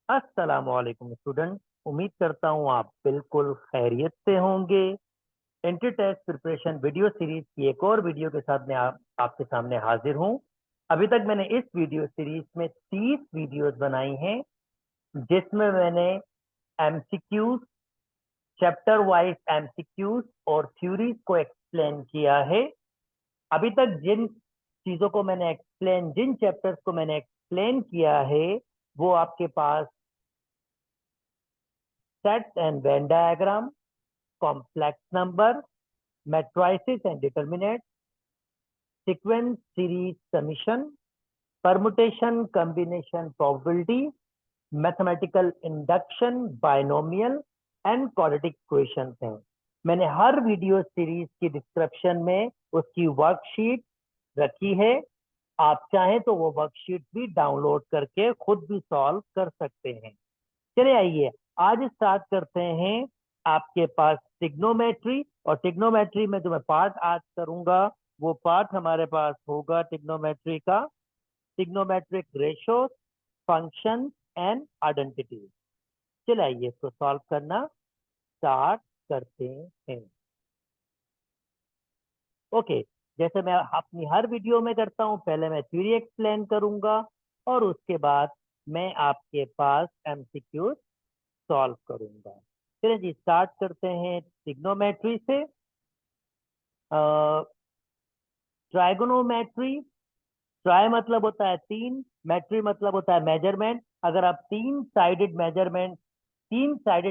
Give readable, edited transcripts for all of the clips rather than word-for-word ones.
अस्सलामुअलैकुम स्टूडेंट। उम्मीद करता हूँ आप बिल्कुल खैरियत से होंगे। Entry test preparation video series की एक और वीडियो के साथ मैं आपके सामने हाजिर हूँ। अभी तक मैंने इस वीडियो सीरीज में 30 वीडियोस बनाई हैं, जिसमें मैंने एमसीक्यूज, चैप्टर वाइज एमसीक्यूज और थ्योरीज को एक्सप्लेन किया है। अभी तक जिन चैप्टर्स को मैंने एक्सप्लेन किया है, वो आपके पास sets and Venn diagram, complex number, matrices and determinants, sequence, series, summation, permutation, combination, probability, mathematical induction, binomial and quadratic equations हैं। मैंने हर वीडियो सीरीज की डिस्क्रिप्शन में उसकी वर्कशीट रखी है। आप चाहें तो वो वर्कशीट भी डाउनलोड करके खुद भी सॉल्व कर सकते हैं। चले आइए, आज स्टार्ट करते हैं। आपके पास टिग्नोमेट्री, और टिग्नोमेट्री में जो मैं पार्ट आज करूंगा, वो पार्ट हमारे पास होगा टिग्नोमेट्री का trigonometric ratio, function and identity. चलिए आइए इसको सॉल्व करना स्टार्ट करते हैं। ओके, जैसे मैं अपनी हर वीडियो में करता हूं, पहले मैं थ्योरी एक्सप्लेन करूंगा और उसके बाद मैं आपके पास एमसीक्यू सॉल्व करूंगा। चलिए जी, स्टार्ट करते हैं ट्रिग्नोमेट्री से। ट्राइगोनोमेट्री, ट्राई मतलब होता है तीन, मेट्री मतलब होता है मेजरमेंट। अगर आप तीन साइडेड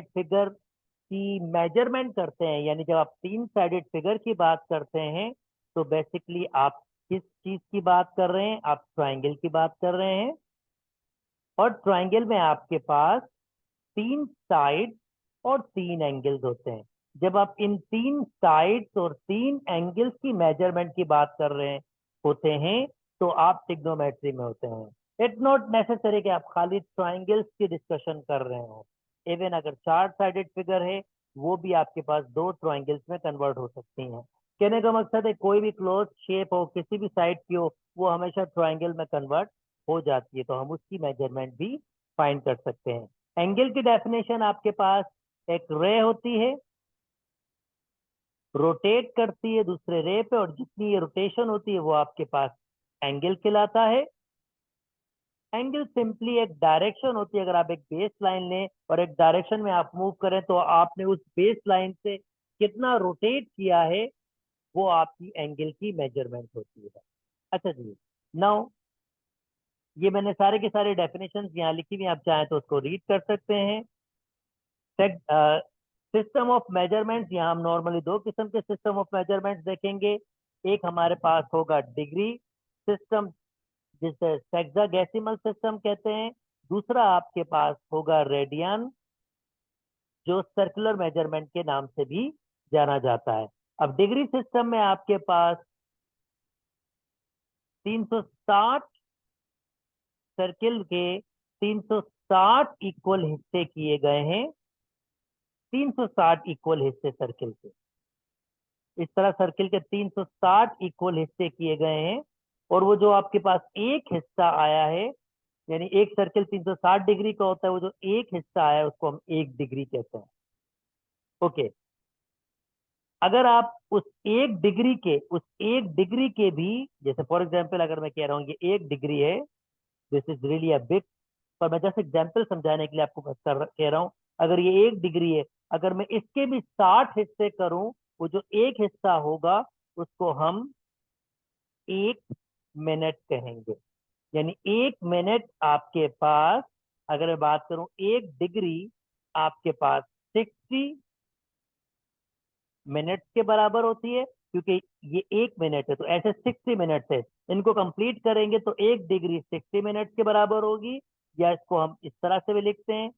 फिगर की मेजरमेंट करते हैं, यानी जब आप तीन साइडेड फिगर की बात करते हैं, तो बेसिकली आप किस चीज की बात कर रहे हैं? आप ट्राइंगल की बात कर रहे हैं। और ट्राइंगल में आपके पास तीन साइड और तीन एंगल्स होते हैं। जब आप इन तीन साइड्स और तीन एंगल्स की मेजरमेंट की बात कर रहे होते हैं, तो आप ट्रिग्नोमेट्री में होते हैं। इट्स नॉट नेसेसरी कि आप खाली ट्राइंगल्स की डिस्कशन कर रहे हो। इवन अगर चार साइडेड फिगर है, वो भी आपके पास दो ट्राइंगल्स में कन्वर्ट हो सकती हैं। कहने का मकसद है कोई भी क्लोज शेप हो, किसी भी साइड की हो, वो हमेशा ट्राइंगल में कन्वर्ट हो जाती है, तो हम उसकी मेजरमेंट भी फाइंड कर सकते हैं। एंगल की डेफिनेशन आपके पास एक रे होती है, रोटेट करती है दूसरे रे पे, और जितनी ये रोटेशन होती है वो आपके पास एंगल कहलाता है। एंगल सिंपली एक डायरेक्शन होती है। अगर आप एक बेस लाइन लें और एक डायरेक्शन में आप मूव करें, तो आपने उस बेस लाइन से कितना रोटेट किया है, वो आपकी एंगल की मेजरमेंट होती है। अच्छा जी, नाउ ये मैंने सारे के सारे डेफिनेशन यहाँ लिखी हुई, आप चाहें तो उसको रीड कर सकते हैं। सिस्टम ऑफ मेजरमेंट्स, यहाँ हम नॉर्मली दो किस्म के सिस्टम ऑफ मेजरमेंट्स देखेंगे। एक हमारे पास होगा डिग्री सिस्टम, जिसे सेक्साडेसिमल सिस्टम कहते हैं। दूसरा आपके पास होगा रेडियन, जो सर्कुलर मेजरमेंट के नाम से भी जाना जाता है। अब डिग्री सिस्टम में आपके पास 360 सर्किल के 360 इक्वल हिस्से किए गए हैं। 360 इक्वल हिस्से सर्किल के, इस तरह सर्किल के 360 इक्वल हिस्से किए गए हैं। और वो जो आपके पास एक हिस्सा आया है, यानी एक सर्किल 360 डिग्री का होता है, वो जो एक हिस्सा आया है उसको हम एक डिग्री कहते हैं। ओके, अगर आप उस एक डिग्री के भी, जैसे फॉर एग्जांपल अगर मैं कह रहा हूँ ये एक डिग्री है, this is really a big, पर मैं जैसे एग्जांपल समझाने के लिए आपको कह रहा हूँ, अगर ये एक डिग्री है, अगर मैं इसके भी 60 हिस्से करूं, वो जो एक हिस्सा होगा उसको हम 1 मिनट कहेंगे। यानी 1 मिनट आपके पास, अगर मैं बात करूं, एक डिग्री आपके पास 60 मिनट के बराबर होती है, क्योंकि ये 1 मिनट है, तो ऐसे 60 मिनट है। इनको कंप्लीट करेंगे तो एक डिग्री 60 मिनट के बराबर होगी। या इसको हम इस तरह से भी लिखते हैं,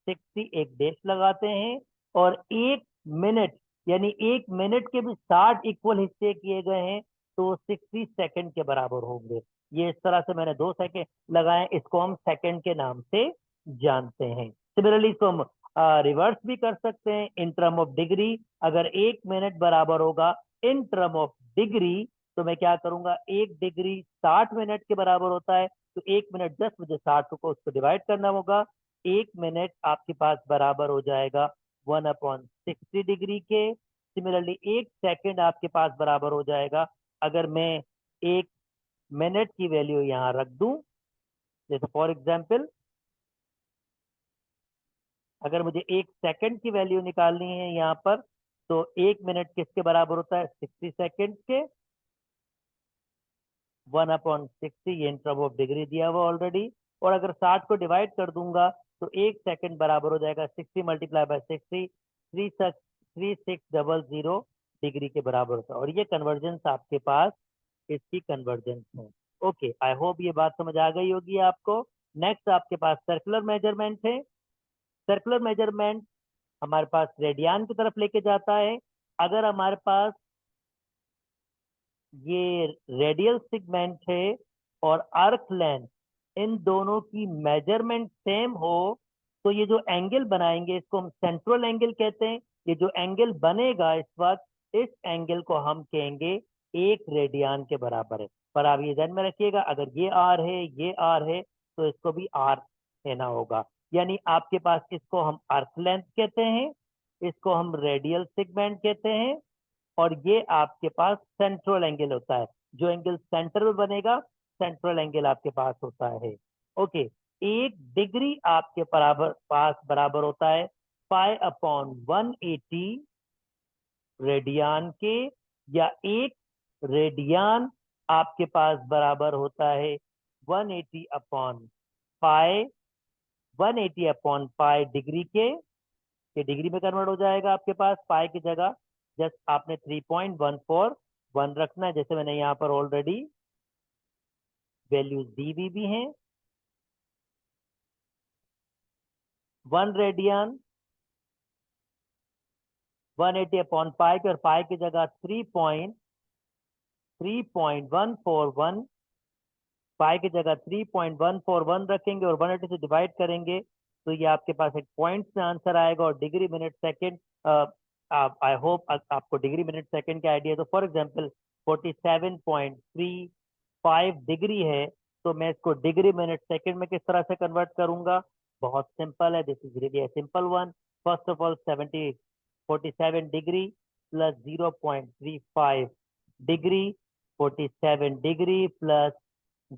60 एक डेश लगाते हैं, और 1 मिनट, यानी 1 मिनट के भी 60 इक्वल हिस्से किए गए हैं, तो 60 सेकंड के बराबर होंगे। ये इस तरह से मैंने 2 सेकंड लगाए, इसको हम सेकंड के नाम से जानते हैं। सिमिलरली इसको हम रिवर्स भी कर सकते हैं इन टर्म ऑफ डिग्री। अगर 1 मिनट बराबर होगा इन टर्म ऑफ डिग्री, तो मैं क्या करूंगा, एक डिग्री 60 मिनट के बराबर होता है, तो 1 मिनट 10 बजे 60 को उसको डिवाइड करना होगा, 1 मिनट आपके पास बराबर हो जाएगा 1/60 डिग्री के। सिमिलरली 1 सेकंड आपके पास बराबर हो जाएगा, अगर मैं 1 मिनट की वैल्यू यहाँ रख दूं, जैसे फॉर एग्जाम्पल अगर मुझे 1 सेकंड की वैल्यू निकालनी है यहाँ पर, तो 1 मिनट किसके बराबर होता है? 60 सेकंड के। 1/60 ये इंटरवल ऑफ डिग्री दिया हुआ ऑलरेडी। और अगर 60 को डिवाइड कर दूंगा तो 1 सेकंड बराबर हो जाएगा 60 मल्टीप्लाई बाय 60, 3600 डिग्री के बराबर होता है। और ये कन्वर्जेंस आपके पास इसकी कन्वर्जेंस है। ओके, आई होप ये बात समझ आ गई होगी आपको। नेक्स्ट आपके पास सर्कुलर मेजरमेंट है। सर्कुलर मेजरमेंट हमारे पास रेडियन की तरफ लेके जाता है। अगर हमारे पास ये रेडियल सेगमेंट है और आर्क लेंथ, इन दोनों की मेजरमेंट सेम हो, तो ये जो एंगल बनाएंगे इसको हम सेंट्रल एंगल कहते हैं। ये जो एंगल बनेगा इस वक्त, इस एंगल को हम कहेंगे 1 रेडियन के बराबर है। पर आप ये ध्यान में रखिएगा, अगर ये आर है, ये आर है, तो इसको भी आर लेना होगा। यानी आपके पास इसको हम आर्क लेंथ कहते हैं, इसको हम रेडियल सेगमेंट कहते हैं, और ये आपके पास सेंट्रल एंगल होता है। जो एंगल सेंटर में बनेगा, सेंट्रल एंगल आपके पास होता है। ओके, 1 डिग्री आपके बराबर होता है π/180 रेडियन के, या 1 रेडियन आपके पास बराबर होता है 180 upon pi 180 upon pi degree के। ये डिग्री में कन्वर्ट हो जाएगा आपके पास। पाई की जगह जस्ट आपने 3.141 रखना है, जैसे मैंने यहाँ पर ऑलरेडी वैल्यूज दी हुई भी हैं। 1 रेडियन 180 अपॉन पाई के, और पाई की जगह 3.141, पाई की जगह 3.141 रखेंगे और 180 से डिवाइड करेंगे, तो ये आपके पास एक पॉइंट में आंसर आएगा। और degree minute second, I hope आपको डिग्री मिनट सेकेंड का आइडिया। तो फॉर एग्जांपल 47.35 डिग्री है, तो मैं इसको डिग्री मिनट सेकेंड में किस तरह से कन्वर्ट करूंगा? बहुत सिंपल है, this is really a simple one. First of all 47 degree plus 0.35 degree, 47 degree plus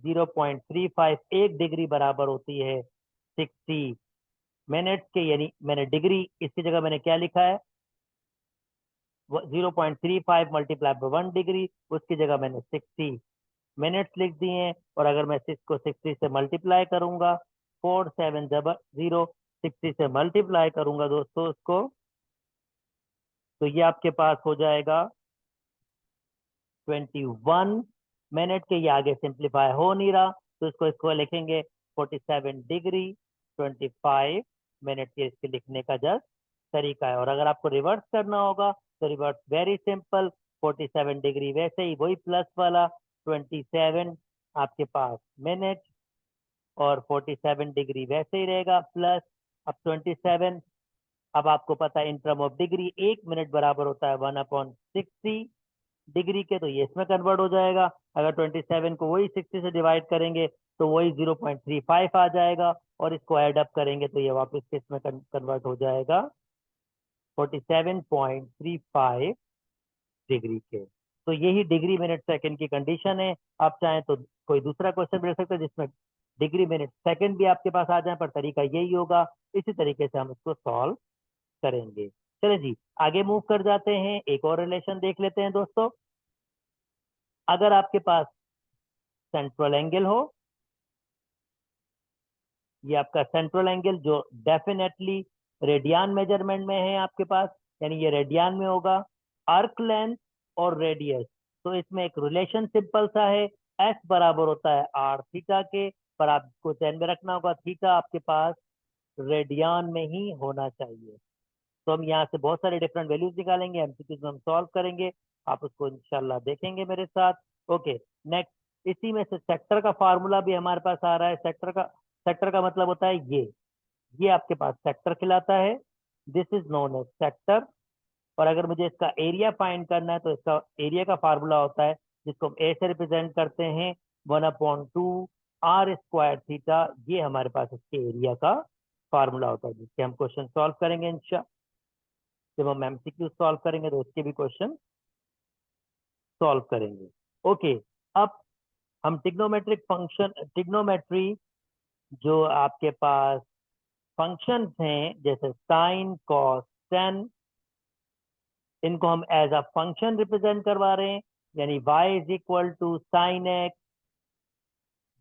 0.35, 1 degree बराबर होती है 60 मिनट्स के। यानी मैंने डिग्री इसकी जगह मैंने क्या लिखा है? 0.35 मल्टीप्लाई बाय 1 डिग्री, उसकी जगह मैंने 60 मिनट्स लिख दिए हैं। और अगर मैं 6 को 60 से मल्टीप्लाई करूंगा, 4700 60 से मल्टीप्लाई करूंगा दोस्तों उसको, तो ये आपके पास हो जाएगा 21 मिनट के। ये आगे सिंप्लीफाई हो नहीं रहा, तो इसको लिखेंगे 47 डिग्री 25 मिनट के। इसके लिखने का जस्ट तरीका है। और अगर आपको रिवर्स करना होगा तो रिवर्स वेरी सिंपल। 47 डिग्री वैसे ही वही प्लस वाला 27 आपके पास मिनट, और 47 डिग्री वैसे ही रहेगा प्लस अब 27। अब आपको पता है इन टर्म ऑफ डिग्री 1 मिनट बराबर होता है 1/60 डिग्री के, तो ये इसमें कन्वर्ट हो जाएगा। अगर 27 को वही 60 से डिवाइड करेंगे तो वही 0.35 आ जाएगा, और इसको ऐड अप करेंगे तो ये वापस किसमें कन्वर्ट हो जाएगा? 47.35 डिग्री के। तो यही डिग्री मिनट सेकंड की कंडीशन है। आप चाहें तो कोई दूसरा क्वेश्चन भी रख सकते हैं जिसमें डिग्री मिनट सेकंड भी आपके पास आ जाए, पर तरीका यही होगा। इसी तरीके से हम इसको सॉल्व करेंगे। चलिए जी, आगे मूव कर जाते हैं। एक और रिलेशन देख लेते हैं दोस्तों। अगर आपके पास सेंट्रल एंगल हो, ये आपका सेंट्रल एंगल जो डेफिनेटली रेडियन मेजरमेंट में है आपके पास, यानी ये रेडियन में होगा। आर्क लेंथ और रेडियस, तो इसमें एक रिलेशन सिंपल सा है, एस बराबर होता है आर थीटा के। पर आपको ध्यान में रखना होगा थीटा आपके पास रेडियन में ही होना चाहिए। तो हम यहाँ से बहुत सारे डिफरेंट वैल्यूज निकालेंगे, एमसीक्यूज में हम सॉल्व करेंगे, आप उसको इंशाल्लाह देखेंगे मेरे साथ। ओके, नेक्स्ट इसी में से सेक्टर का फार्मूला भी हमारे पास आ रहा है। सेक्टर का मतलब होता है ये आपके पास सेक्टर कहलाता है, this is known as sector. और अगर मुझे इसका एरिया फाइंड करना है तो इसका एरिया का फार्मूला होता है जिसको हम ए से रिप्रेजेंट करते हैं 1/2 r² थीटा। ये हमारे पास इसके एरिया का फार्मूला होता है जिसके हम क्वेश्चन सॉल्व करेंगे इंशाल्लाह। जब हम एमसीक्यू सॉल्व करेंगे तो उसके भी क्वेश्चन सॉल्व करेंगे। ओके, अब हम टिग्नोमेट्री जो आपके पास फंक्शंस हैं जैसे साइन कॉस टेन, इनको हम एज अ फंक्शन रिप्रेजेंट करवा रहे हैं, यानी y is equal to sine x,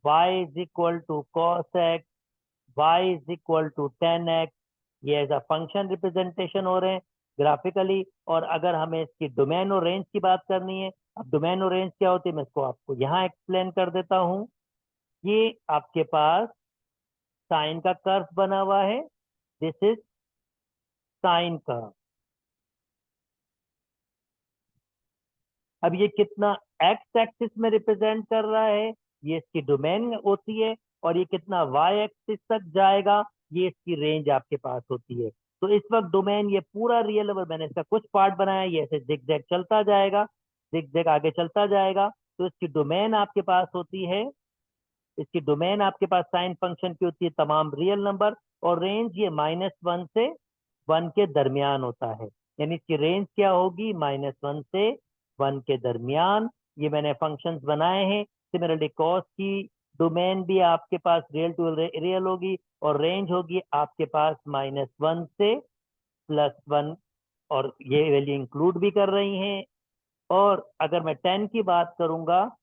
y is equal to cos x, y is equal to tan x. ये एज अ फंक्शन रिप्रेजेंटेशन हो रहे हैं ग्राफिकली। और अगर हमें इसकी डोमेन और रेंज की बात करनी है, अब डोमेन और रेंज क्या होती है मैं इसको आपको यहाँ एक्सप्लेन कर देता हूँ। ये आपके पास साइन का कर्व बना हुआ है, दिस इज साइन कर्व। अब ये कितना एक्स एक्सिस में रिप्रेजेंट कर रहा है, ये इसकी डोमेन होती है। और ये कितना वाई एक्सिस तक जाएगा, ये इसकी रेंज आपके पास होती है। तो इस वक्त डोमेन ये पूरा रियल नंबर, मैंने इसका कुछ पार्ट बनाया, ये ऐसे जिग चलता जाएगा, जिग आगे चलता जाएगा। तो इसकी डोमेन आपके पास होती है, इसकी डोमेन आपके पास साइन फंक्शन की होती है तमाम रियल नंबर। और रेंज ये -1 से 1 के दरमियान होता है, यानी इसकी रेंज क्या होगी, -1 से 1 के दरमियान। ये मैंने फंक्शंस बनाए हैं। सिमिलरली कॉस की डोमेन भी आपके पास रियल टू रियल होगी, और रेंज होगी आपके पास -1 से +1, और ये वैल्यू इंक्लूड भी कर रही हैं। और अगर मैं 10 की बात करूंगा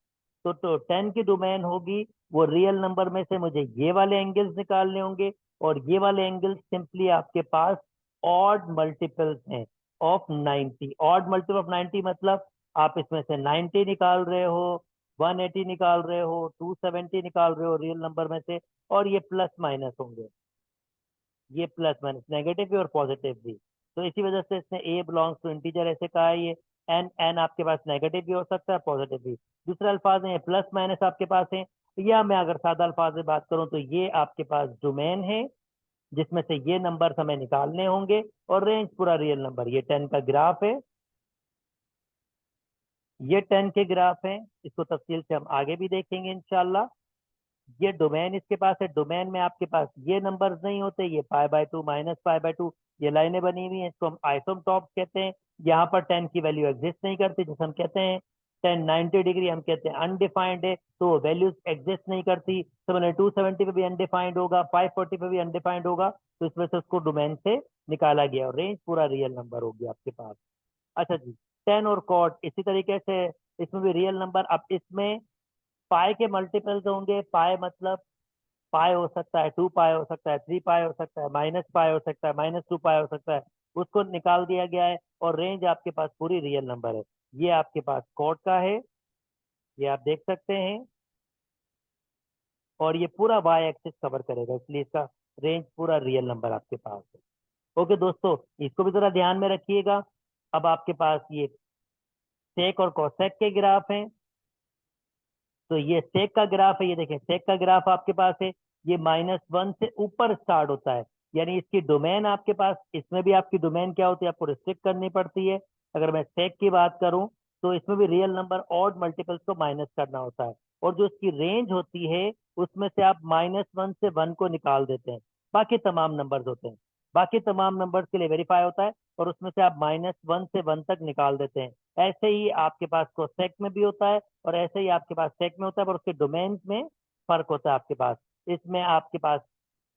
तो 10 की डोमेन होगी, वो रियल नंबर में से मुझे ये वाले एंगल्स निकालने होंगे, और ये वाले एंगल्स सिंपली आपके पास ऑड मल्टीपल्स हैं ऑफ 90। ऑड मल्टीपल ऑफ 90 मतलब आप इसमें से 90 निकाल रहे हो, 180 निकाल रहे हो, 270 निकाल रहे हो रियल नंबर में से, और ये प्लस माइनस होंगे, ये प्लस माइनस नेगेटिव भी और पॉजिटिव भी। तो इसी वजह से इसने ए बिलोंग्स टू इंटीजर ऐसे कहा है। ये एन एन आपके पास नेगेटिव भी हो सकता है, पॉजिटिव भी। दूसरे अल्फाज में प्लस माइनस आपके पास है, या मैं अगर सादा अल्फाज में बात करूं तो ये आपके पास डोमेन है जिसमें से ये नंबर हमें निकालने होंगे, और रेंज पूरा रियल नंबर। ये 10 का ग्राफ है, ये 10 के ग्राफ है, इसको तफसील से हम आगे भी देखेंगे इंशाल्लाह। ये डोमेन इसके पास है, डोमेन में आपके पास ये नंबर्स नहीं होते, ये π/2 -π/2 ये लाइनें बनी हुई हैं, इसको हम आइसोमटॉप कहते हैं। यहाँ पर 10 की वैल्यू एग्जिस्ट नहीं करती, जैसे हम कहते हैं 10 90 डिग्री हम कहते हैं अनडिफाइंड है, तो वैल्यूज एग्जिस्ट नहीं करती। तो मैंने 270 पे भी अनडिफाइंड होगा, 540 पे भी अनडिफाइंड होगा, तो इस वजह से उसको डोमेन से निकाला गया, और रेंज पूरा रियल नंबर होगी आपके पास। अच्छा जी, 10 और कॉट इसी तरीके से इसमें भी रियल नंबर। अब इसमें पाई के मल्टीपल्स होंगे, पाई मतलब पाई हो सकता है, 2 पाई हो सकता है, 3 पाई हो सकता है, -पाई हो सकता है, -2 पाई हो सकता है, उसको निकाल दिया गया है। और रेंज आपके पास पूरी रियल नंबर है। ये आपके पास कोड का है, ये आप देख सकते हैं, और ये पूरा वाई एक्सिस कवर करेगा, इसलिए इसका रेंज पूरा रियल नंबर आपके पास है। ओके दोस्तों, इसको भी जरा ध्यान में रखिएगा। अब आपके पास ये सेक और कोसेक के ग्राफ हैं। तो ये सेक का ग्राफ है, ये देखें सेक का ग्राफ आपके पास है, ये -1 से ऊपर स्टार्ट होता है, यानी इसकी डोमेन आपके पास, इसमें भी आपकी डोमेन क्या होती है, आपको रिस्ट्रिक्ट करनी पड़ती है। अगर मैं सेक की बात करूं तो इसमें भी रियल नंबर ऑड मल्टीपल्स को माइनस करना होता है, और जो इसकी रेंज होती है उसमें से आप -1 से 1 को निकाल देते हैं, बाकी तमाम नंबर्स होते हैं, बाकी तमाम नंबर्स के लिए वेरीफाई होता है, और उसमें से आप -1 से 1 तक निकाल देते हैं। ऐसे ही आपके पास कोसेक में भी होता है, और ऐसे ही आपके पास सेक में होता है, पर उसके डोमेन में फर्क होता है आपके पास। इसमें आपके पास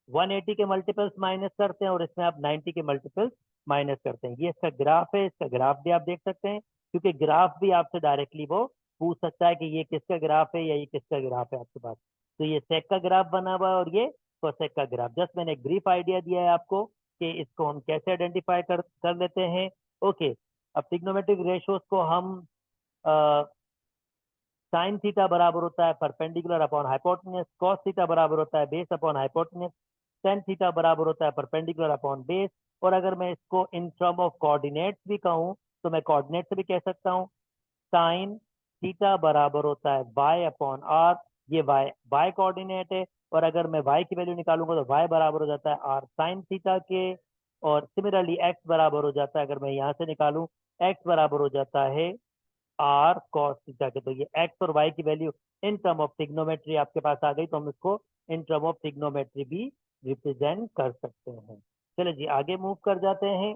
180 के मल्टीपल्स माइनस करते हैं, और इसमें आप 90 के मल्टीपल्स माइनस करते हैं। ये इसका ग्राफ है, इसका ग्राफ भी आप देख सकते हैं, क्योंकि ग्राफ भी आपसे डायरेक्टली वो पूछ सकता है कि ये किसका ग्राफ है या ये किसका ग्राफ है आपके पास। तो ये सेक का ग्राफ बना हुआ है, और ये कोसेक का ग्राफ। जस्ट मैंने एक ब्रीफ आइडिया दिया है आपको कि इसको हम कैसे आइडेंटिफाई कर लेते हैं। ओके, अब ट्रिग्नोमेट्रिक रेशियोज को हम साइन थीटा बराबर होता है perpendicular upon hypotenuse, cos theta बराबर होता है base upon hypotenuse, tan theta बराबर होता है परपेंडिकुलर अपॉन बेस। और अगर मैं इसको इन टर्म ऑफ कोऑर्डिनेट्स भी कहूँ तो मैं कोऑर्डिनेट से भी कह सकता हूँ साइन थीटा बराबर होता है y अपॉन आर, ये y कोऑर्डिनेट है। और अगर मैं y की वैल्यू निकालूंगा तो y बराबर हो जाता है r साइन थीटा के। और सिमिलरली x बराबर हो जाता है, अगर मैं यहाँ से निकालूं, x बराबर हो जाता है आर कॉस थीटा के। तो ये एक्स और वाई की value in term of trigonometry आपके पास आ गई, तो हम इसको इन टर्म ऑफ ट्रिग्नोमेट्री भी रिप्रेजेंट कर सकते हैं। चलिए जी आगे मूव कर जाते हैं।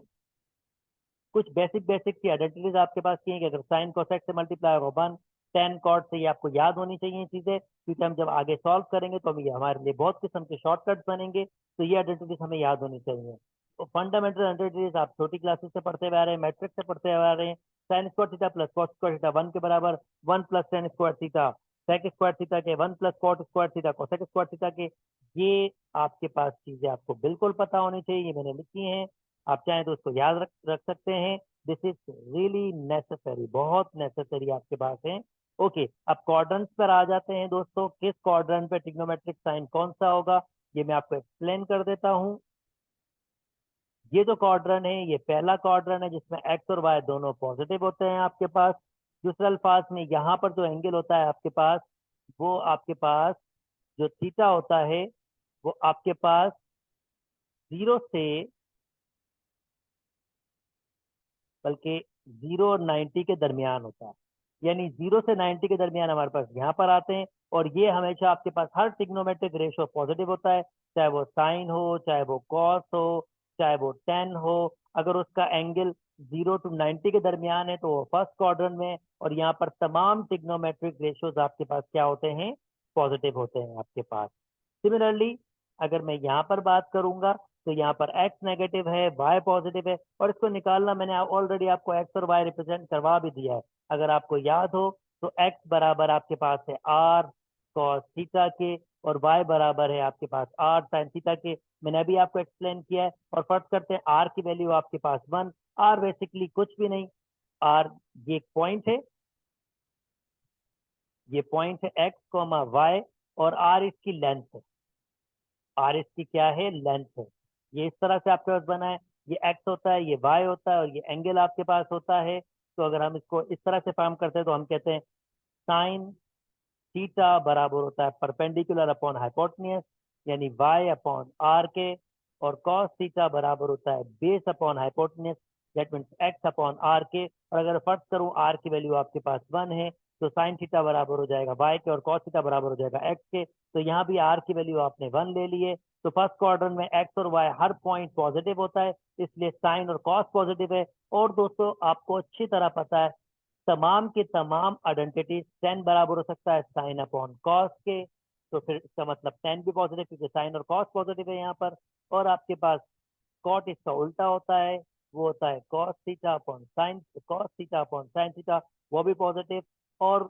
कुछ बेसिक बेसिक सी आइडेंटिटीज आपके पास की है कि अगर साइन कोसेक से मल्टीप्लाई होगा 1, टेन कॉट से, ये आपको याद होनी चाहिए चीजें, क्योंकि हम जब आगे सॉल्व करेंगे तो ये हमारे लिए बहुत किस्म के शॉर्टकट्स बनेंगे, तो ये आइडेंटिटीज हमें याद होनी चाहिए। तो फंडामेंटल आइडेंटिटीज आप छोटी क्लासेस से पढ़ते हुए आ रहे हैं, मैट्रिक्स से पढ़ते हुए आ रहे हैं। Sine square theta plus cot square theta 1 के बराबर, 1 plus tan square theta sec square theta के, 1 plus cot square theta cosec square theta के। ये आपके पास चीजें आपको बिल्कुल पता होनी चाहिए, ये मैंने लिखी हैं। आप चाहें तो उसको याद रख रख सकते हैं। दिस इज रियली नेसेसरी, बहुत नेसेसरी आपके पास है। ओके, अब क्वाड्रेंट्स पर आ जाते हैं दोस्तों। किस क्वाड्रेंट पे ट्रिग्नोमेट्रिक साइन कौन सा होगा, ये मैं आपको एक्सप्लेन कर देता हूँ। ये जो क्वाड्रेंट है, ये पहला क्वाड्रेंट है जिसमें एक्स और वाई दोनों पॉजिटिव होते हैं आपके पास। दूसरा अल्फाज में यहाँ पर जो एंगल होता है आपके पास, वो आपके पास जो थीटा होता है, वो आपके पास 0 से, बल्कि 0 और 90 के दरमियान होता है। यानी 0 से 90 के दरमियान हमारे पास यहाँ पर आते हैं। और ये हमेशा आपके पास हर ट्रिग्नोमेट्रिक रेशियो पॉजिटिव होता है, चाहे वो साइन हो, चाहे वो कॉस हो, चाहे वो टेन हो। अगर उसका एंगल 0 to 90 के दरमियान है तो वो फर्स्ट क्वाड्रेंट में, और यहाँ पर तमाम ट्रिग्नोमेट्रिक रेशियोज आपके पास क्या होते हैं, पॉजिटिव होते हैं आपके पास। सिमिलरली अगर मैं यहाँ पर बात करूंगा तो यहाँ पर x नेगेटिव है, y पॉजिटिव है, और इसको निकालना मैंने ऑलरेडी आपको x और y रिप्रेजेंट करवा भी दिया है। अगर आपको याद हो तो x बराबर आपके पास है r cos थीटा के, और y बराबर है आपके पास r sin थीटा के। मैंने अभी आपको एक्सप्लेन किया है। और फर्ज करते हैं r की वैल्यू आपके पास 1। r बेसिकली कुछ भी नहीं, r ये एक पॉइंट है, ये पॉइंट है x कॉमा y, और r इसकी लेंथ है। आर इसकी क्या है, लेंथ है। ये इस तरह से आपके पास बना है। ये एक्स होता है, ये वाई होता है, और ये एंगल आपके पास होता है। तो अगर हम इसको इस तरह से फॉर्म करते हैं तो हम कहते हैं साइन थीटा बराबर होता है परपेंडिकुलर अपॉन हाइपोटेन्यूज, यानी वाई अपॉन आर के। और कॉस थीटा बराबर होता है base upon hypotenuse, that means X upon R के। और अगर फर्स्ट करूं आर की वैल्यू आपके पास 1 है, तो साइन थीटा बराबर हो जाएगा वाई के, और कॉस थीटा बराबर हो जाएगा एक्स के। तो यहाँ भी आर की वैल्यू आपने 1 ले लिए। तो फर्स्ट क्वाड्रेंट में एक्स और वाई हर पॉइंट पॉजिटिव होता है, इसलिए साइन और कॉस पॉजिटिव है। और दोस्तों आपको अच्छी तरह पता है तमाम की तमाम आइडेंटिटी टेन बराबर हो सकता है साइन अपॉन कॉस के। तो फिर इसका मतलब टेन भी पॉजिटिव, क्योंकि साइन और कॉस पॉजिटिव है यहाँ पर। और आपके पास कॉट इसका उल्टा होता है, वो होता है cos theta upon sine, cos theta upon sine theta, वो भी पॉजिटिव। और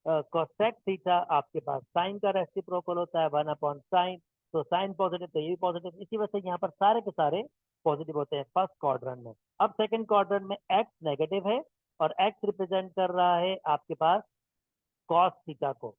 कोसेक थीटा आपके पास साइन का रेसिप्रोकल होता है 1 अपॉन साइन। तो साइन पॉजिटिव तो ये भी पॉजिटिव, इसी वजह से यहाँ पर सारे के सारे पॉजिटिव होते हैं फर्स्ट क्वाड्रेंट में। अब सेकंड क्वाड्रेंट में एक्स नेगेटिव है, और एक्स रिप्रेजेंट कर रहा है आपके पास कॉस थीटा को,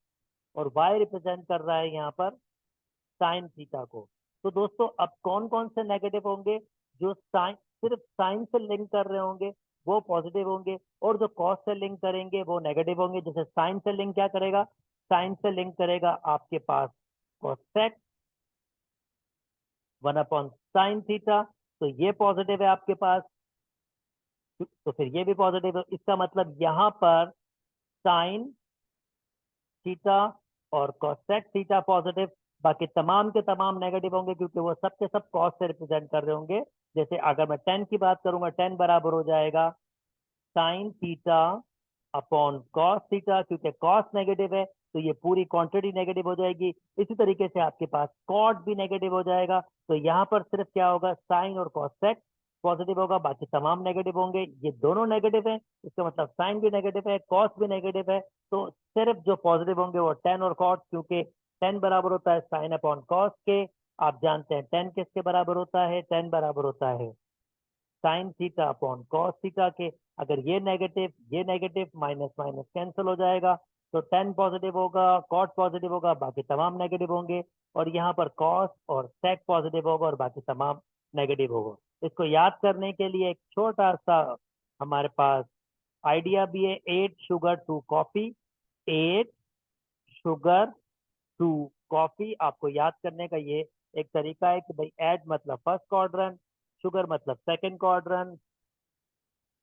और वाई रिप्रेजेंट कर रहा है यहाँ पर साइन थीटा को। तो दोस्तों अब कौन कौन से नेगेटिव होंगे, जो साइन सिर्फ साइन से लिंक कर रहे होंगे वो पॉजिटिव होंगे, और जो कॉस से लिंक करेंगे वो नेगेटिव होंगे। जैसे साइन से लिंक क्या करेगा, साइन से लिंक करेगा आपके पास कोसेक 1 अपॉन साइन थीटा, तो ये पॉजिटिव है आपके पास। तो फिर ये भी पॉजिटिव है, इसका मतलब यहाँ पर साइन थीटा और कोसेक थीटा पॉजिटिव, बाकी तमाम के तमाम नेगेटिव होंगे, क्योंकि वो सब के सब कॉस से रिप्रेजेंट कर रहे होंगे। जैसे अगर मैं टेन की बात करूंगा, टेन बराबर हो जाएगा sine theta upon cos theta, क्योंकि कॉस नेगेटिव है तो ये पूरी क्वांटिटी नेगेटिव हो जाएगी। इसी तरीके से आपके पास कॉट भी नेगेटिव हो जाएगा। तो यहाँ पर सिर्फ क्या होगा, साइन और कॉसेक पॉजिटिव होगा, बाकी तमाम नेगेटिव होंगे। ये दोनों नेगेटिव है, इसका मतलब साइन भी नेगेटिव है, कॉस भी नेगेटिव है। तो सिर्फ जो पॉजिटिव होंगे वो टेन और कॉट, क्योंकि टेन बराबर होता है साइन अपॉन कॉस के। आप जानते हैं टेन किसके बराबर होता है, टेन बराबर होता है sine theta upon cos theta के। अगर ये नेगेटिव माइनस माइनस कैंसिल हो जाएगा, तो टेन पॉजिटिव होगा, कॉट पॉजिटिव होगा, बाकी तमाम नेगेटिव होंगे। और यहाँ पर कॉस और सेक पॉजिटिव होगा, और बाकी तमाम नेगेटिव होगा। इसको याद करने के लिए एक छोटा सा हमारे पास आइडिया भी है, 8 शुगर 2 कॉफी। 8 शुगर 2 कॉफी आपको याद करने का ये एक तरीका है कि भाई एट मतलब फर्स्ट क्वाड्रेंट, शुगर मतलब सेकंड क्वाड्रेंट,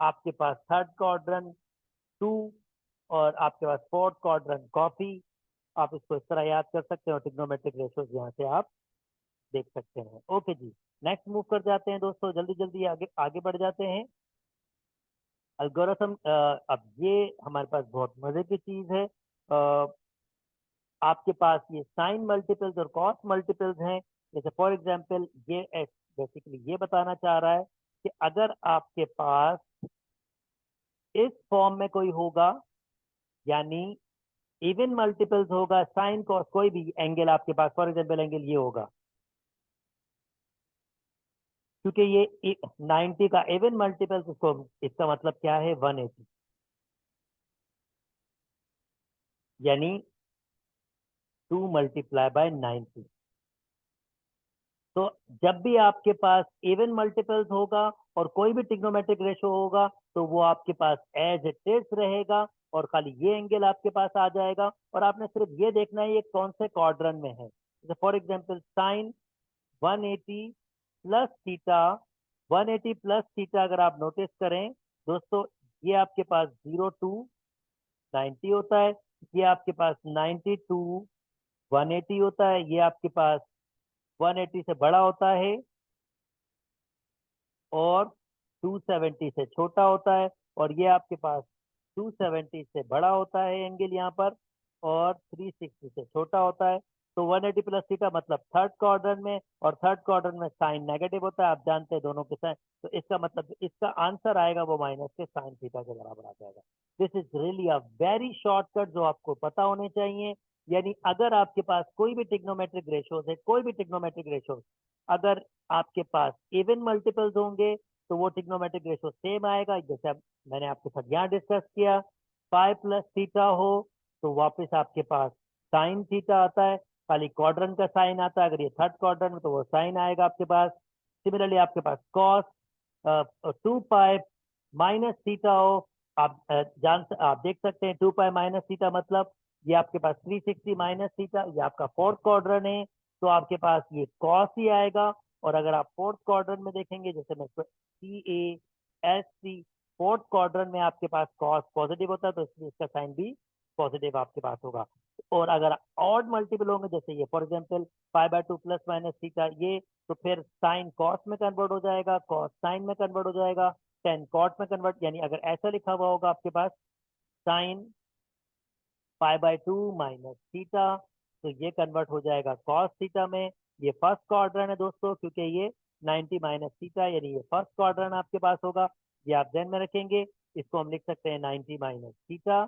आपके पास थर्ड क्वाड्रेंट 2, और आपके पास फोर्थ क्वाड्रेंट कॉफी। आप इसको इस तरह याद कर सकते हो, ट्रिग्नोमेट्रिक रेशियोज यहाँ से आप देख सकते हैं। ओके जी, नेक्स्ट मूव कर जाते हैं दोस्तों, जल्दी जल्दी आगे आगे बढ़ जाते हैं। एल्गोरिथम, अब ये हमारे पास बहुत मजे की चीज है। आपके पास ये साइन मल्टीपल्स और कॉस मल्टीपल्स हैं। जैसे फॉर एग्जांपल ये बेसिकली ये बताना चाह रहा है कि अगर आपके पास इस फॉर्म में कोई होगा, यानी इवन मल्टीपल्स होगा, साइन कॉस कोई भी एंगल आपके पास, फॉर एग्जांपल एंगल ये होगा, क्योंकि ये 90 का इवन मल्टीपल्स, इसको इसका मतलब क्या है 180, यानी 2 मल्टीप्लाई बाय 90। तो जब भी आपके पास इवन मल्टीपल्स होगा और कोई भी ट्रिग्नोमेट्रिक रेशो होगा, तो वो आपके पास एज इट इज रहेगा और खाली ये एंगल आपके पास आ जाएगा। और आपने सिर्फ ये देखना है ये कौन से क्वाड्रेंट में है। जैसे for example sine 180 plus theta, 180 plus theta अगर आप नोटिस करें दोस्तों, ये आपके पास 0 टू 90 होता है, ये आपके पास 90 टू 180 होता है, ये आपके पास 180 से बड़ा होता है और 270 से छोटा होता है, और ये आपके पास 270 से बड़ा होता है एंगल यहाँ पर, और 360 से छोटा होता है। तो 180 प्लस थीटा मतलब थर्ड क्वाड्रेंट में, और थर्ड क्वाड्रेंट में साइन नेगेटिव होता है, आप जानते हैं दोनों के साइन। तो इसका मतलब इसका आंसर आएगा वो माइनस के साइन थीटा के बराबर आ जाएगा। This is really a very shortcut जो आपको पता होने चाहिए। यानी अगर आपके पास कोई भी ट्रिग्नोमेट्रिक रेशोज है, कोई भी ट्रिग्नोमेट्रिक रेशोज अगर आपके पास इवन मल्टीपल्स होंगे, तो वो ट्रिग्नोमेट्रिक रेशो सेम आएगा। जैसे मैंने आपके साथ यहाँ डिस्कस किया, पाई प्लस थीटा हो तो वापस आपके पास साइन थीटा आता है, खाली क्वाड्रेंट का साइन आता है। अगर ये थर्ड क्वाड्रेंट में तो वो साइन आएगा आपके पास। सिमिलरली आपके पास कॉस 2 पाई माइनस थीटा हो, आप देख सकते हैं 2 पाई माइनस थीटा मतलब ये आपके पास 360 माइनस थीटा, ये आपका फोर्थ क्वाड्रेंट है, तो आपके पास ये कॉस ही आएगा। और अगर आप फोर्थ क्वाड्रेंट में देखेंगे, जैसे मैं CASC, फोर्थ क्वाड्रेंट में आपके पास कॉस पॉजिटिव होता है, तो इसलिए इसका साइन भी पॉजिटिव आपके पास होगा। और अगर ऑड मल्टीपल होंगे, जैसे ये for example pi by 2 plus minus theta, ये तो फिर साइन कॉस में कन्वर्ट हो जाएगा, कॉस साइन में कन्वर्ट हो जाएगा, टेन कॉट में कन्वर्ट, यानी अगर ऐसा लिखा हुआ होगा आपके पास sine pi by 2 minus theta, तो ये कन्वर्ट हो जाएगा कॉस थीटा में। ये फर्स्ट क्वाड्रेंट है दोस्तों, क्योंकि ये 90 माइनस थीटा, यानी ये फर्स्ट क्वाड्रेंट आपके पास होगा। ये आप ध्यान में रखेंगे। इसको हम लिख सकते हैं 90 माइनस थीटा।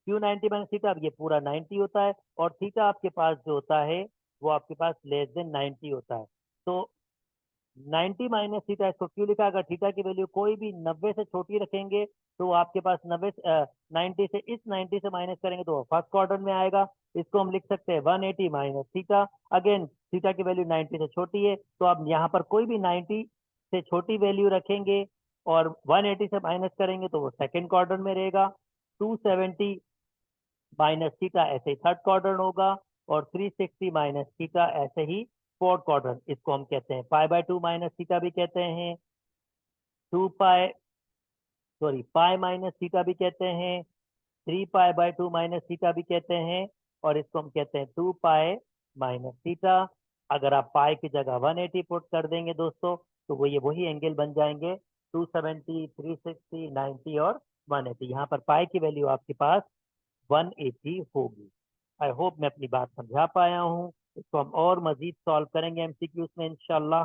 क्यों 90 माइनस थीटा? अब ये पूरा 90 होता है, और थीटा आपके पास जो होता है वो आपके पास लेस देन 90 होता है। तो 90 माइनस थीटा इसको क्यों लिखा? अगर थीटा की वैल्यू कोई भी 90 से छोटी रखेंगे, तो आपके पास 90 से, इस 90 से माइनस करेंगे तो फर्स्ट क्वाड्रेंट में आएगा। इसको हम लिख सकते हैं 180 माइनस थीटा। अगेन थीटा की वैल्यू 90 से छोटी है, तो आप यहाँ पर कोई भी 90 से छोटी वैल्यू रखेंगे और 180 से माइनस करेंगे तो वो सेकेंड क्वाड्रेंट में रहेगा। 270 माइनस थीटा ऐसे ही थर्ड क्वाड्रेंट होगा, और 360 माइनस थीटा ऐसे ही फोर्थ क्वाड्रेंट। इसको हम कहते हैं पाई बाय 2 माइनस थीटा भी कहते हैं, 2 पाई, सॉरी पाई माइनस थीटा भी कहते हैं, 3 पाई बाय 2 माइनस थीटा भी कहते हैं, और इसको हम कहते हैं 2 पाई माइनस थीटा। अगर आप पाई की जगह 180 पुट कर देंगे दोस्तों, तो वो ये वही एंगल बन जाएंगे, 270, 360, 90 और 180। यहाँ पर पाई की वैल्यू आपके पास 180 होगी। आई होप मैं अपनी बात समझा पाया हूँ। इसको हम और मजीद सॉल्व करेंगे एमसीक्यूज में इंशाल्लाह,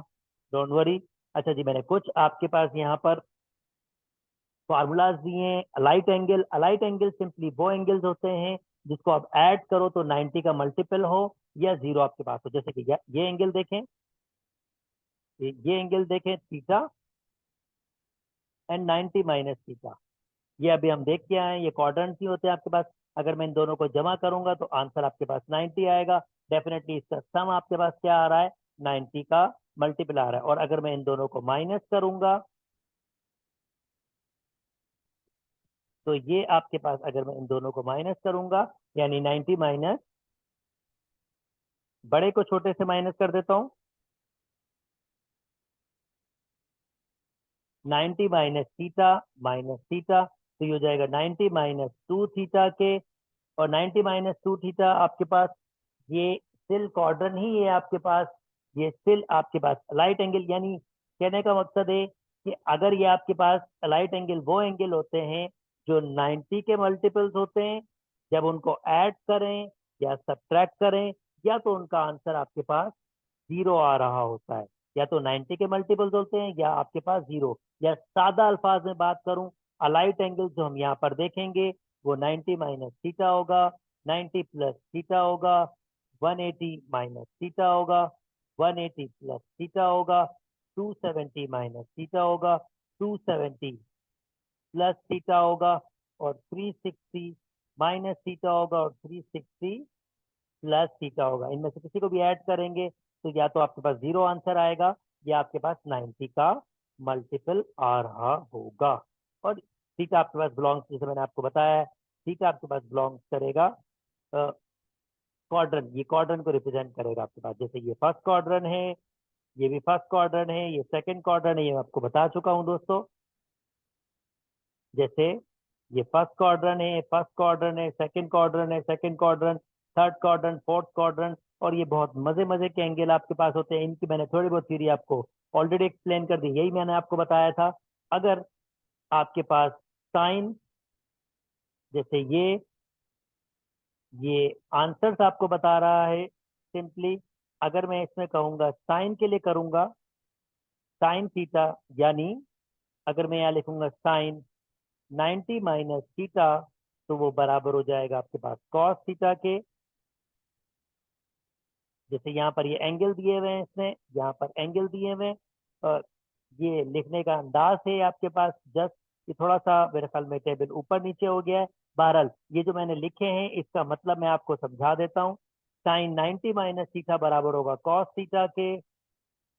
डोंट वरी। अच्छा जी, मैंने कुछ आपके पास यहाँ पर फार्मूलाज दिए हैं। अलाइट एंगल सिंपली वो एंगल्स होते हैं जिसको आप ऐड करो तो 90 का मल्टीपल हो या जीरो आपके पास हो। जैसे कि ये एंगल देखें, ये एंगल देखें, थीटा एंड 90 माइनस थीटा, ये अभी हम देख के आए हैं, ये क्वाड्रेंट्स ही होते हैं आपके पास। अगर मैं इन दोनों को जमा करूंगा तो आंसर आपके पास 90 आएगा। डेफिनेटली इसका सम आपके पास क्या आ रहा है? 90 का मल्टीपल आ रहा है। और अगर मैं इन दोनों को माइनस करूंगा, तो ये आपके पास, अगर मैं इन दोनों को माइनस करूंगा, यानी 90 माइनस, बड़े को छोटे से माइनस कर देता हूं, 90 माइनस थीटा माइनस थीटा, तो ये हो जाएगा 90 माइनस 2 थीटा के। और 90 माइनस 2 थीटा आपके पास, ये स्टिल क्वाड्रेंट ही है आपके पास, ये स्टिल आपके पास अलाइट एंगल, यानी कहने का मकसद है कि अगर ये आपके पास अलाइट एंगल वो एंगल होते हैं जो 90 के मल्टीपल्स होते हैं, जब उनको ऐड करें या सब्ट्रैक्ट करें, या तो उनका आंसर आपके पास जीरो आ रहा होता है। या तो 90 के मल्टीपल्स होते हैं या आपके पास जीरो। या सादा अल्फाज में बात करूं, अलाइट एंगल जो हम यहाँ पर देखेंगे वो 90 माइनस थीटा होगा, 90 प्लस थीटा होगा, 180 माइनस थीटा होगा, 180 प्लस थीटा होगा, 270 माइनस थीटा होगा, 270 प्लस थीटा होगा, और 360 माइनस थीटा होगा, और 360 प्लस थीटा होगा। इनमें से किसी को भी ऐड करेंगे तो या तो आपके पास जीरो आंसर आएगा या आपके पास 90 का मल्टीपल आ रहा होगा। और थीटा आपके पास बिलोंग्स, जैसे मैंने आपको बताया है, थीटा आपके पास बिलोंग्स करेगा क्वाड्रन, ये क्वाड्रन को रिप्रेजेंट करेगा आपके पास। जैसे ये फर्स्ट क्वाड्रन है, ये भी फर्स्ट क्वाड्रन है, ये सेकंड क्वाड्रन है, ये मैं आपको बता चुका हूं दोस्तों। जैसे ये फर्स्ट क्वाड्रन है, फर्स्ट क्वाड्रन है, सेकंड क्वाड्रन है, second quadrant, third quadrant, fourth quadrant. और ये बहुत मजे मजे के एंगल आपके पास होते हैं। इनकी मैंने थोड़ी बहुत थ्योरी आपको ऑलरेडी एक्सप्लेन कर दी, यही मैंने आपको बताया था। अगर आपके पास साइन, जैसे ये आंसर्स आपको बता रहा है सिंपली। अगर मैं इसमें कहूंगा साइन के लिए करूंगा साइन थीटा, यानी अगर मैं यहाँ लिखूंगा साइन 90 माइनस थीटा, तो वो बराबर हो जाएगा आपके पास कॉस थीटा के। जैसे यहाँ पर ये एंगल दिए हुए हैं, इसमें यहाँ पर एंगल दिए हुए हैं, और ये लिखने का अंदाज है आपके पास जस्ट, ये थोड़ा सा मेरे ख्याल में टेबल ऊपर नीचे हो गया है। बहरहाल ये जो मैंने लिखे हैं इसका मतलब मैं आपको समझा देता हूँ। साइन 90 माइनस थीटा बराबर होगा कॉस थीटा के,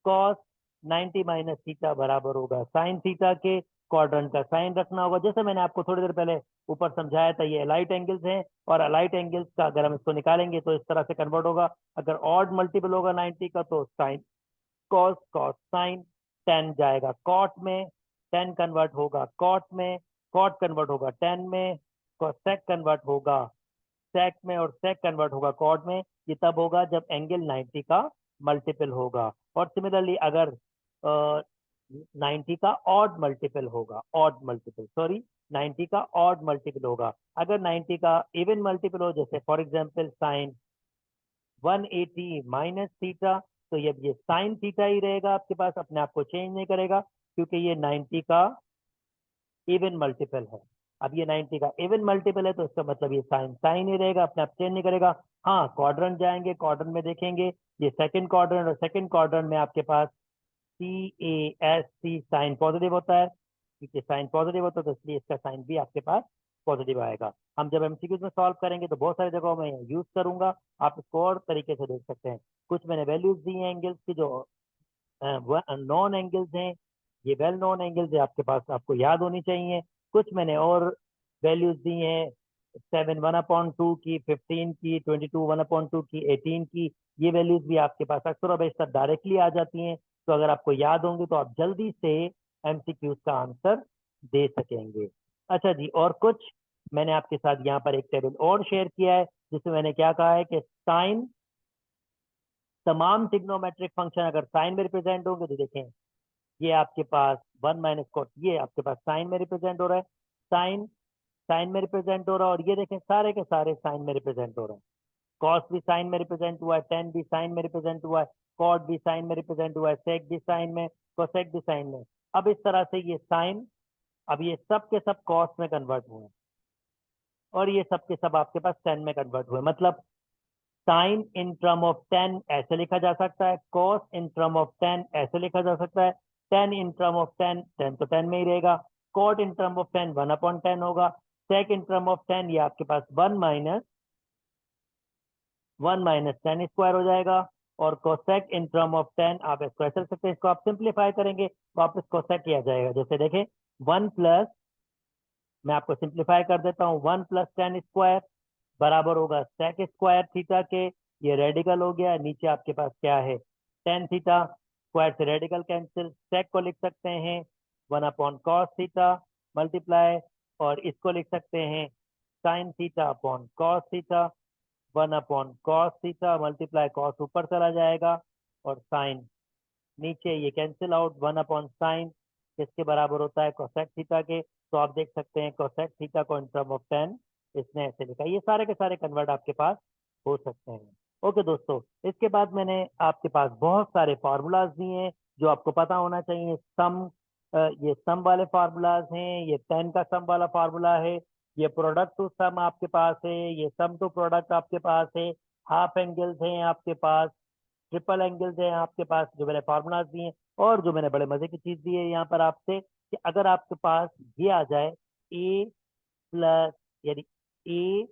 कॉस 90 माइनस थीटा बराबर होगा साइन थीटा के। क्वाड्रेंट का साइन रखना होगा, जैसे मैंने आपको थोड़ी देर पहले ऊपर समझाया था। ये अलाइट एंगल्स हैं, और अलाइट एंगल्स का अगर हम इसको निकालेंगे तो इस तरह से कन्वर्ट होगा। अगर ऑड मल्टीपल होगा 90 का तो sine cos, cos sine, ten जाएगा कॉट में, टेन कन्वर्ट होगा कॉट में, कॉट कन्वर्ट होगा टेन में, सेक कन्वर्ट होगा सेक में, और सेक कन्वर्ट होगा कॉट में। ये तब होगा जब एंगल 90 का मल्टीपल होगा। और सिमिलरली अगर 90 का ऑड मल्टीपल होगा, ऑड मल्टीपल, सॉरी, 90 का ऑड मल्टीपल होगा। अगर 90 का इवन मल्टीपल हो, जैसे for example sine 180 minus theta, तो ये साइन थीटा ही रहेगा आपके पास, अपने आप को चेंज नहीं करेगा, क्योंकि ये 90 का इवन मल्टीपल है। अब ये 90 का इवन मल्टीपल है तो इसका मतलब ये साइन साइन ही रहेगा, अपने आप चेंज नहीं करेगा। हाँ, क्वाड्रेंट जाएंगे, क्वाड्रेंट में देखेंगे, ये सेकंड क्वाड्रेंट, और सेकंड क्वाड्रेंट में आपके पास CASC साइन पॉजिटिव होता है, क्योंकि साइन पॉजिटिव होता है तो इसलिए इसका साइन भी आपके पास पॉजिटिव आएगा। हम जब एमसीक्यूज में सॉल्व करेंगे तो बहुत सारी जगहों में यूज करूंगा, आप इसको और तरीके से देख सकते हैं। कुछ मैंने वैल्यूज दी हैं एंगल्स की, जो नॉन एंगल्स हैं, ये वेल नॉन एंगल्स है आपके पास, आपको याद होनी चाहिए। कुछ मैंने और वैल्यूज दी हैं, 7 1/2 की, 15 की, 22 1/2 की, 18 की। ये वैल्यूज भी आपके पास अक्सर और बेशतर डायरेक्टली आ जाती हैं, तो अगर आपको याद होंगे तो आप जल्दी से एमसीक्यूज का आंसर दे सकेंगे। अच्छा जी, और कुछ मैंने आपके साथ यहाँ पर एक टेबल और शेयर किया है, जिसमें मैंने क्या कहा है कि साइन, तमाम ट्रिग्नोमेट्रिक फंक्शन अगर साइन में रिप्रेजेंट होंगे तो देखें, ये आपके पास 1 माइनस कॉट, ये आपके पास साइन में रिप्रेजेंट हो रहा है, साइन साइन में रिप्रेजेंट हो रहा है, और ये देखें सारे के सारे साइन में रिप्रेजेंट हो रहे हैं। कॉस भी साइन में रिप्रेजेंट हुआ है, टेन भी साइन में रिप्रेजेंट हुआ है, कॉट भी साइन में रिप्रेजेंट हुआ है, सेक भी साइन में, कोसेक भी साइन में। अब इस तरह से ये साइन, अब ये सब के सब कॉस में कन्वर्ट हुए हैं, और ये सब के सब आपके पास टेन में कन्वर्ट हुए। मतलब sine in term of tan ऐसे लिखा जा सकता है, cos in term of tan ऐसे लिखा जा सकता है, tan in term of tan, tan तो टेन में ही रहेगा, cot in term of tan 1/10 होगा, sec in term of tan ये आपके पास 1 माइनस 10 स्क्वायर हो जाएगा, और cosec in term of ten आप इसको ऐसे लिख सकते हैं। इसको आप सिंप्लीफाई करेंगे वापस कोसेक किया जाएगा। जैसे देखें, वन प्लस, मैं आपको सिंप्लीफाई कर देता हूँ, 1 + 10 स्क्वायर बराबर होगा सेक स्क्वायर थीटा के। ये रेडिकल हो गया, नीचे आपके पास क्या है, टेन थीटा, स्क्वायर से रेडिकल कैंसिल, सेक को लिख सकते हैं 1/cos थीटा मल्टीप्लाई, और इसको लिख सकते हैं sine theta upon cos theta, 1/cos theta multiply, cos ऊपर चला जाएगा, और साइन, नीचे ये कैंसिल आउट, 1/sin किसके बराबर होता है, कोसेक थीटा के। तो आप देख सकते हैं कोसेक थीटा को इन टर्म ऑफ टेन इसने ऐसे लिखा। ये सारे के सारे कन्वर्ट आपके पास हो सकते हैं। ओके दोस्तों, इसके बाद मैंने आपके पास बहुत सारे फार्मूलाज दिए हैं जो आपको पता होना चाहिए। ये सम वाले फार्मूलाज हैं, ये टेन का सम वाला फार्मूला है, ये प्रोडक्ट टू सम आपके पास है, ये सम टू प्रोडक्ट आपके पास है, हाफ एंगल्स हैं आपके पास, ट्रिपल एंगल्स हैं आपके पास, जो मैंने फार्मूलाज दिए हैं। और जो मैंने बड़े मजे की चीज दी है यहाँ पर आपसे कि अगर आपके पास ये आ जाए ए प्लस, यानी A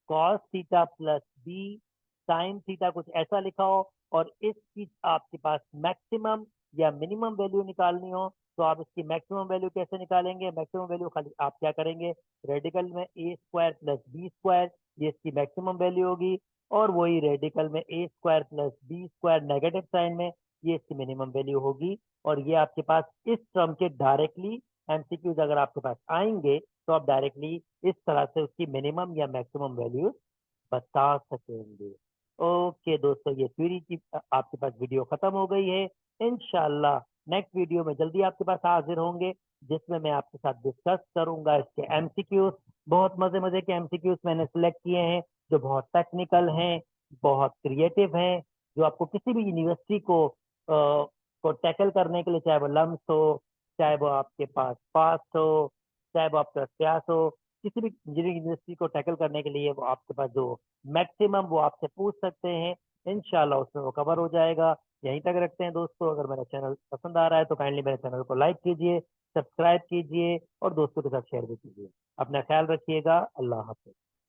cos theta plus B sine theta, कुछ ऐसा लिखा हो, और इसकी आपके पास मैक्सिमम या मिनिमम वैल्यू निकालनी हो, तो आप इसकी मैक्सिमम वैल्यू कैसे निकालेंगे? मैक्सिमम वैल्यू खाली आप क्या करेंगे, रेडिकल में A square plus B square, ये इसकी मैक्सिमम वैल्यू होगी। और वही रेडिकल में A square plus B square negative sign में, ये इसकी मिनिमम वैल्यू होगी। और ये आपके पास इस टर्म के डायरेक्टली एमसीक्यूज अगर आपके पास आएंगे तो आप डायरेक्टली इस तरह से उसकी मिनिमम या मैक्सिमम वैल्यू बता सकेंगे। ओके दोस्तों, ये थ्योरी की आपके पास वीडियो खत्म हो गई है। इंशाल्लाह नेक्स्ट वीडियो में जल्दी आपके पास हाजिर होंगे, जिसमें मैं आपके साथ डिस्कस करूंगा इसके एमसीक्यूज। बहुत मजे मजे के एमसीक्यूज मैंने सिलेक्ट किए हैं जो बहुत टेक्निकल हैं, बहुत क्रिएटिव हैं, जो आपको किसी भी यूनिवर्सिटी को टैकल करने के लिए, चाहे वो लम्स हो, चाहे वो आपके पास पास्ट हो, चाहे वो आपका प्रयास हो, किसी भी इंजीनियरिंग यूनिवर्सिटी को टैकल करने के लिए वो आपके पास जो मैक्सिमम वो आपसे पूछ सकते हैं, इंशाल्लाह उसमें वो कवर हो जाएगा। यहीं तक रखते हैं दोस्तों। अगर मेरा चैनल पसंद आ रहा है तो काइंडली मेरे चैनल को लाइक कीजिए, सब्सक्राइब कीजिए और दोस्तों के साथ शेयर भी कीजिए। अपना ख्याल रखिएगा। अल्लाह हाफिज।